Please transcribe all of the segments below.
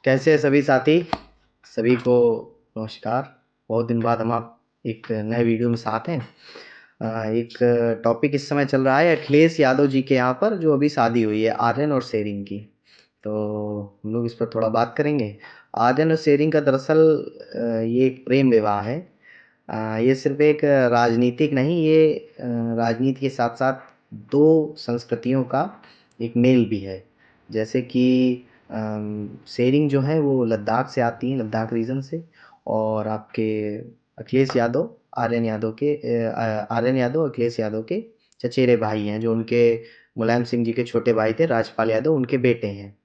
कैसे हैं सभी साथी? सभी को नमस्कार। बहुत दिन बाद हम आप एक नए वीडियो में साथ हैं। एक टॉपिक इस समय चल रहा है अखिलेश यादव जी के यहाँ पर जो अभी शादी हुई है आर्यन और शेरिंग की। तो हम लोग इस पर थोड़ा बात करेंगे। आर्यन और शेरिंग का दरअसल ये एक प्रेम विवाह है। ये सिर्फ एक राजनीतिक नहीं, ये राजनीति के साथ साथ दो संस्कृतियों का एक मेल भी है। जैसे कि शेरिंग जो है वो लद्दाख से आती हैं, लद्दाख रीजन से। और आपके अखिलेश यादव आर्यन यादव के आर्यन यादव अखिलेश यादव के चचेरे भाई हैं, जो उनके मुलायम सिंह जी के छोटे भाई थे राजपाल यादव, उनके बेटे हैं।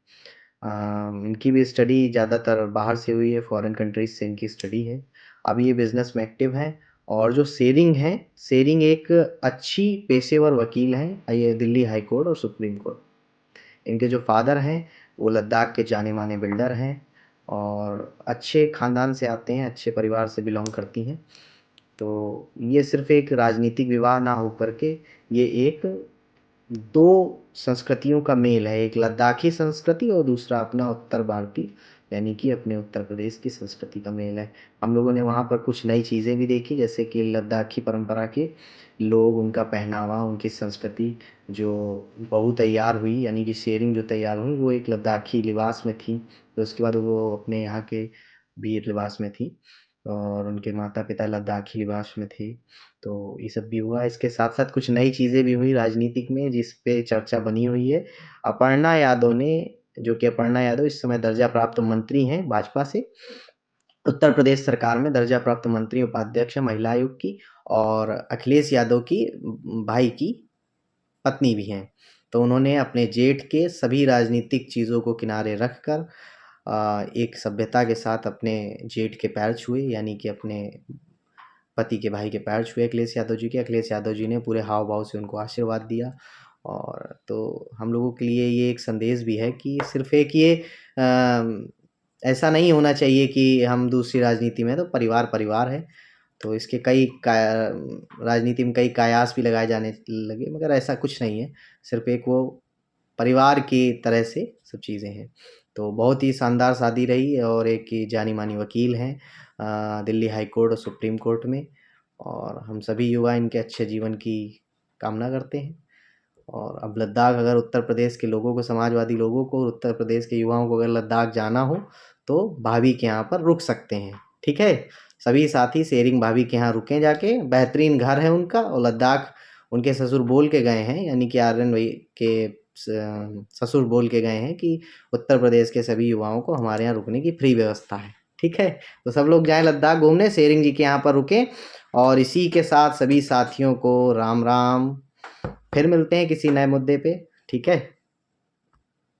इनकी भी स्टडी ज़्यादातर बाहर से हुई है, फॉरेन कंट्रीज से इनकी स्टडी है। अभी ये बिजनेस में एक्टिव हैं। और जो शेरिंग है, शेरिंग एक अच्छी पेशेवर वकील हैं, ये दिल्ली हाई कोर्ट और सुप्रीम कोर्ट। इनके जो फादर हैं वो लद्दाख के जाने माने बिल्डर हैं और अच्छे ख़ानदान से आते हैं, अच्छे परिवार से बिलोंग करती हैं। तो ये सिर्फ एक राजनीतिक विवाह ना होकर के ये एक दो संस्कृतियों का मेल है, एक लद्दाखी संस्कृति और दूसरा अपना उत्तर भारतीय यानी कि अपने उत्तर प्रदेश की संस्कृति का मेल है। हम लोगों ने वहाँ पर कुछ नई चीज़ें भी देखी, जैसे कि लद्दाखी परंपरा के लोग, उनका पहनावा, उनकी संस्कृति जो बहू तैयार हुई यानी कि शेरिंग जो तैयार हुई वो एक लद्दाखी लिबास में थी। तो उसके बाद वो अपने यहाँ के भी लिबास में थी और उनके माता पिता लद्दाखी लिबास में थे। तो ये सब भी हुआ, इसके साथ साथ कुछ नई चीज़ें भी हुई राजनीतिक में जिस पे चर्चा बनी हुई है। अपर्णा यादव ने, जो कि अपर्णा यादव इस समय दर्जा प्राप्त मंत्री हैं भाजपा से, उत्तर प्रदेश सरकार में दर्जा प्राप्त मंत्री उपाध्यक्ष है महिला आयोग की, और अखिलेश यादव की भाई की पत्नी भी हैं। तो उन्होंने अपने जेठ के सभी राजनीतिक चीज़ों को किनारे रखकर एक सभ्यता के साथ अपने जेठ के पैर छुए, यानी कि अपने पति के भाई के पैर छुए अखिलेश यादव जी के। अखिलेश यादव जी ने पूरे हाव भाव से उनको आशीर्वाद दिया। और तो हम लोगों के लिए ये एक संदेश भी है कि सिर्फ एक ये ऐसा नहीं होना चाहिए कि हम दूसरी राजनीति में, तो परिवार परिवार है। तो इसके कई राजनीति में कई कयास भी लगाए जाने लगे, मगर ऐसा कुछ नहीं है। सिर्फ एक वो परिवार की तरह से सब चीज़ें हैं। तो बहुत ही शानदार शादी रही और एक ही जानी मानी वकील हैं दिल्ली हाई कोर्ट और सुप्रीम कोर्ट में। और हम सभी युवा इनके अच्छे जीवन की कामना करते हैं। और अब लद्दाख, अगर उत्तर प्रदेश के लोगों को, समाजवादी लोगों को, उत्तर प्रदेश के युवाओं को अगर लद्दाख जाना हो तो भाभी के यहाँ पर रुक सकते हैं। ठीक है, सभी साथी शेरिंग भाभी के यहाँ रुकें जाके, बेहतरीन घर है उनका। और लद्दाख उनके ससुर बोल के गए हैं, यानी कि आर्यन भाई के ससुर बोल के गए हैं कि उत्तर प्रदेश के सभी युवाओं को हमारे यहाँ रुकने की फ्री व्यवस्था है। ठीक है, तो सब लोग जाएं लद्दाख घूमने, शेरिंग जी के यहाँ पर रुकें। और इसी के साथ सभी साथियों को राम राम। फिर मिलते हैं किसी नए मुद्दे पे। ठीक है।